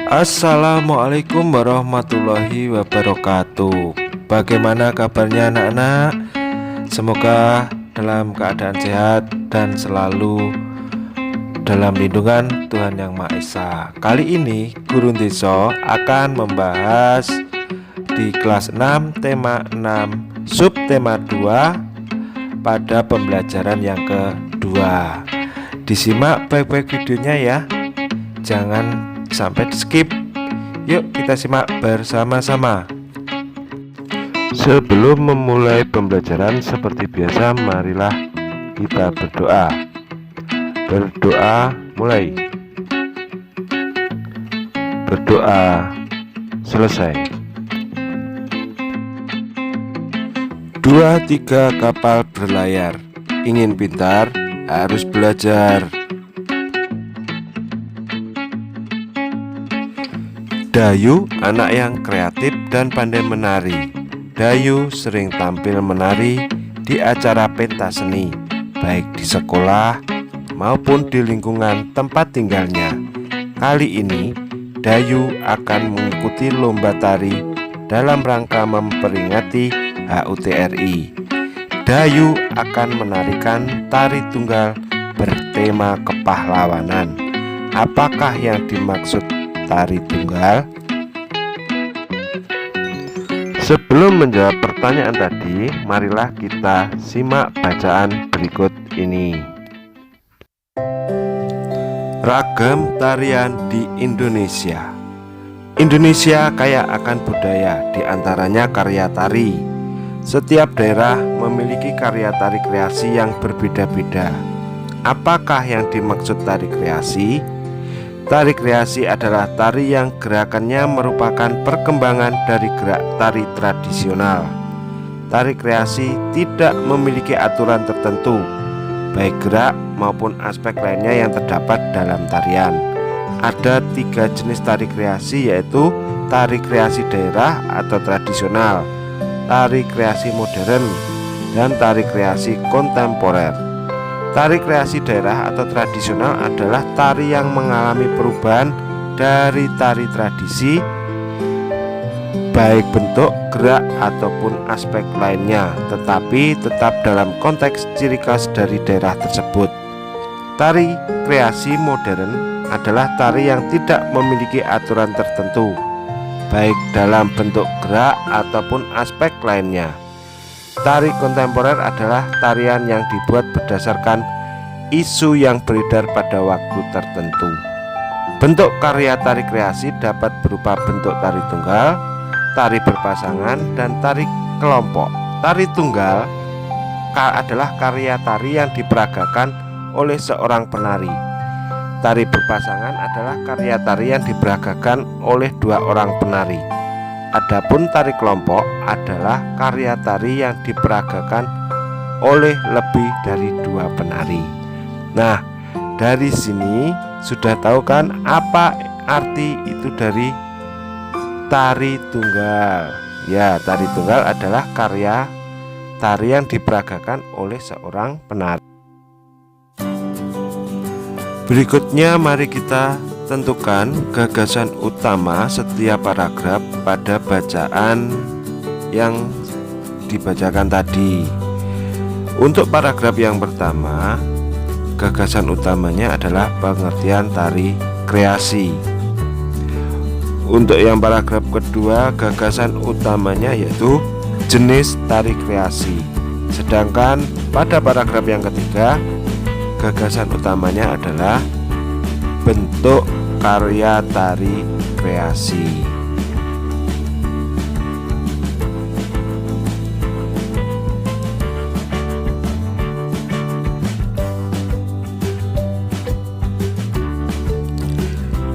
Assalamualaikum warahmatullahi wabarakatuh. Bagaimana kabarnya anak-anak? Semoga dalam keadaan sehat dan selalu dalam lindungan Tuhan Yang Maha Esa. Kali ini Guru Deso akan membahas di kelas 6 tema 6 subtema 2 pada pembelajaran yang kedua. Disimak baik-baik videonya ya, jangan sampai di skip. Yuk kita simak bersama-sama. Sebelum memulai pembelajaran seperti biasa, marilah kita berdoa. Berdoa mulai. Berdoa selesai. 2-3 kapal berlayar. Ingin pintar harus belajar. Dayu anak yang kreatif dan pandai menari. Dayu sering tampil menari di acara pentas seni, baik di sekolah maupun di lingkungan tempat tinggalnya. Kali ini Dayu akan mengikuti lomba tari dalam rangka memperingati HUT RI. Dayu akan menarikan tari tunggal bertema kepahlawanan. Apakah yang dimaksud tari tunggal? Sebelum menjawab pertanyaan tadi, marilah kita simak bacaan berikut ini. Ragam tarian di Indonesia. Indonesia kaya akan budaya, diantaranya karya tari. Setiap daerah memiliki karya tari kreasi yang berbeda-beda. Apakah yang dimaksud tari kreasi? Tari kreasi adalah tari yang gerakannya merupakan perkembangan dari gerak tari tradisional. Tari kreasi tidak memiliki aturan tertentu, baik gerak maupun aspek lainnya yang terdapat dalam tarian. Ada 3 jenis tari kreasi, yaitu tari kreasi daerah atau tradisional, tari kreasi modern, dan tari kreasi kontemporer. Tari kreasi daerah atau tradisional adalah tari yang mengalami perubahan dari tari tradisi, baik bentuk, gerak, ataupun aspek lainnya, tetapi tetap dalam konteks ciri khas dari daerah tersebut. Tari kreasi modern adalah tari yang tidak memiliki aturan tertentu, baik dalam bentuk, gerak, ataupun aspek lainnya. Tari kontemporer adalah tarian yang dibuat berdasarkan isu yang beredar pada waktu tertentu. Bentuk karya tari kreasi dapat berupa bentuk tari tunggal, tari berpasangan, dan tari kelompok. Tari tunggal adalah karya tari yang diperagakan oleh seorang penari. Tari berpasangan adalah karya tari yang diperagakan oleh 2 orang penari. Adapun tari kelompok adalah karya tari yang diperagakan oleh lebih dari 2 penari. Nah, dari sini sudah tahu kan apa arti itu dari tari tunggal? Ya, tari tunggal adalah karya tari yang diperagakan oleh seorang penari. Berikutnya mari kita tentukan gagasan utama setiap paragraf pada bacaan yang dibacakan tadi. Untuk paragraf yang pertama, gagasan utamanya adalah pengertian tari kreasi. Untuk yang paragraf kedua, gagasan utamanya yaitu jenis tari kreasi. Sedangkan pada paragraf yang ketiga, gagasan utamanya adalah bentuk karya tari kreasi.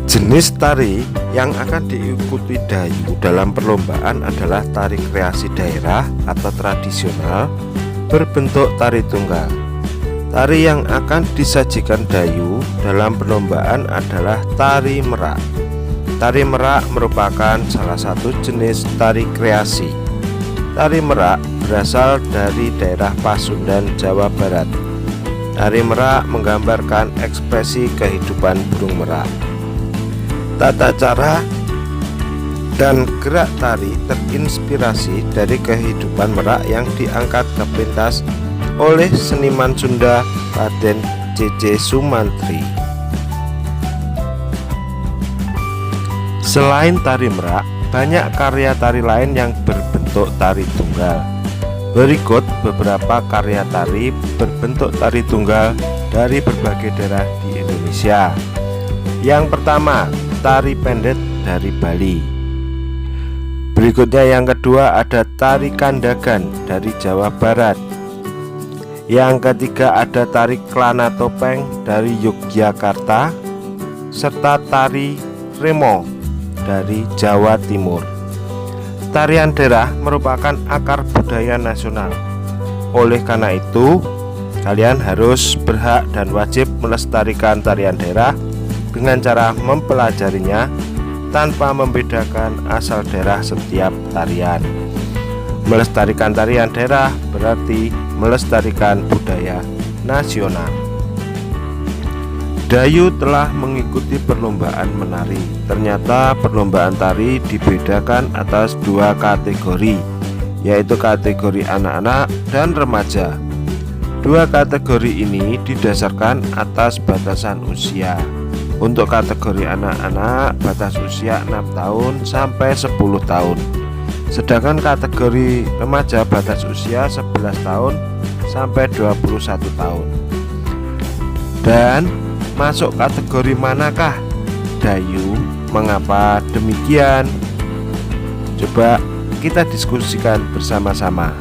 Jenis tari yang akan diikuti Dayu dalam perlombaan adalah tari kreasi daerah atau tradisional berbentuk tari tunggal. Tari yang akan disajikan Dayu dalam perlombaan adalah tari merak. Tari merak merupakan salah satu jenis tari kreasi. Tari merak berasal dari daerah Pasundan, Jawa Barat. Tari merak menggambarkan ekspresi kehidupan burung merak. Tata cara dan gerak tari terinspirasi dari kehidupan Merak yang diangkat ke pentas oleh seniman Sunda Raden C.C. Sumantri. Selain tari Merak, banyak karya tari lain yang berbentuk tari tunggal. Berikut beberapa karya tari berbentuk tari tunggal dari berbagai daerah di Indonesia. Yang pertama, tari pendet dari Bali. Berikutnya yang kedua ada tari kandagan dari Jawa Barat. Yang ketiga ada tari kelana topeng dari Yogyakarta, serta tari remo dari Jawa Timur. Tarian daerah merupakan akar budaya nasional. Oleh karena itu, kalian harus berhak dan wajib melestarikan tarian daerah dengan cara mempelajarinya tanpa membedakan asal daerah setiap tarian. Melestarikan tarian daerah berarti melestarikan budaya nasional. Dayu telah mengikuti perlombaan menari. Ternyata perlombaan tari dibedakan atas dua kategori, yaitu kategori anak-anak dan remaja. Dua kategori ini didasarkan atas batasan usia. Untuk kategori anak-anak batas usia 6 tahun sampai 10 tahun. Sedangkan kategori remaja batas usia 11 tahun sampai 21 tahun. Dan masuk kategori manakah Dayu? Mengapa demikian? Coba kita diskusikan bersama-sama.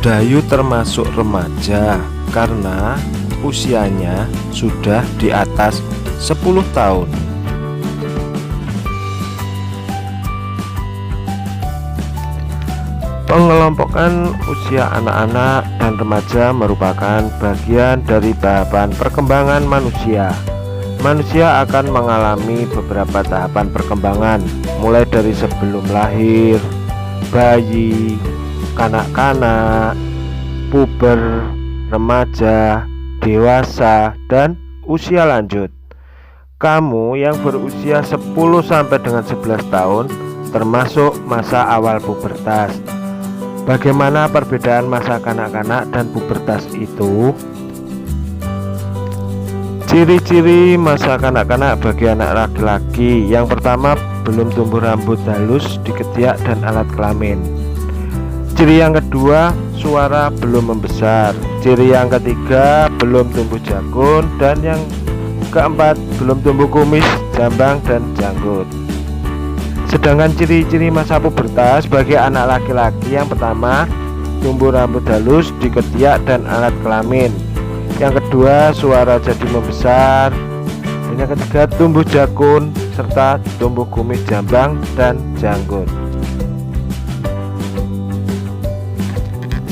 Dayu termasuk remaja karena usianya sudah di atas 10 tahun. Pengelompokan usia anak-anak dan remaja merupakan bagian dari tahapan perkembangan manusia. Manusia akan mengalami beberapa tahapan perkembangan, mulai dari sebelum lahir, bayi, kanak-kanak, puber, remaja, dewasa, dan usia lanjut. Kamu yang berusia 10 sampai dengan 11 tahun termasuk masa awal pubertas. Bagaimana perbedaan masa kanak-kanak dan pubertas itu? Ciri-ciri masa kanak-kanak bagi anak laki-laki. Yang pertama, belum tumbuh rambut halus di ketiak dan alat kelamin. Ciri yang kedua, suara belum membesar. Ciri yang ketiga, belum tumbuh jakun. Dan yang keempat, belum tumbuh kumis, jambang, dan janggut. Sedangkan ciri-ciri masa pubertas bagi anak laki-laki, yang pertama, tumbuh rambut halus di ketiak dan alat kelamin. Yang kedua, suara jadi membesar. Dan yang ketiga, tumbuh jakun serta tumbuh kumis, jambang, dan janggut.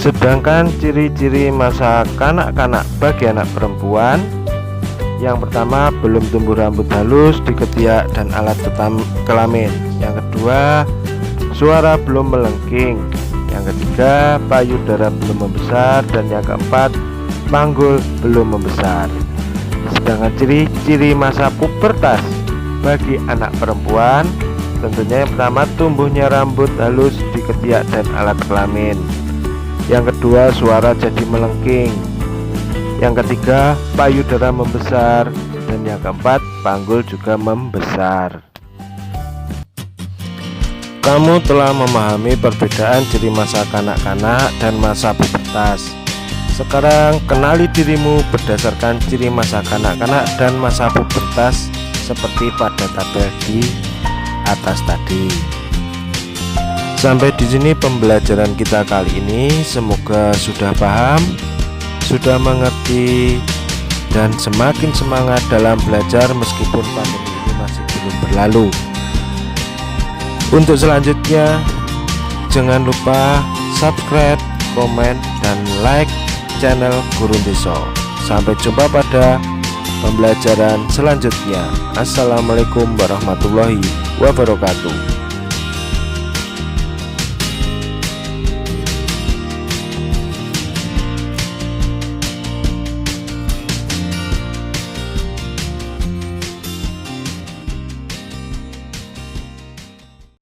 Sedangkan ciri-ciri masa kanak-kanak bagi anak perempuan, yang pertama, belum tumbuh rambut halus di ketiak dan alat kelamin. Yang kedua, suara belum melengking. Yang ketiga, payudara belum membesar. Dan yang keempat, panggul belum membesar. Sedangkan ciri-ciri masa pubertas bagi anak perempuan, tentunya yang pertama, tumbuhnya rambut halus di ketiak dan alat kelamin. Yang kedua, suara jadi melengking. Yang ketiga, payudara membesar. Dan yang keempat, panggul juga membesar. Kamu telah memahami perbedaan ciri masa kanak-kanak dan masa pubertas. Sekarang kenali dirimu berdasarkan ciri masa kanak-kanak dan masa pubertas seperti pada tabel di atas tadi. Sampai di sini pembelajaran kita kali ini. Semoga sudah paham, sudah mengerti, dan semakin semangat dalam belajar meskipun pandemi ini masih belum berlalu. Untuk selanjutnya, jangan lupa subscribe, komen, dan like channel Gurun Deso. Sampai jumpa pada pembelajaran selanjutnya. Assalamualaikum warahmatullahi wabarakatuh.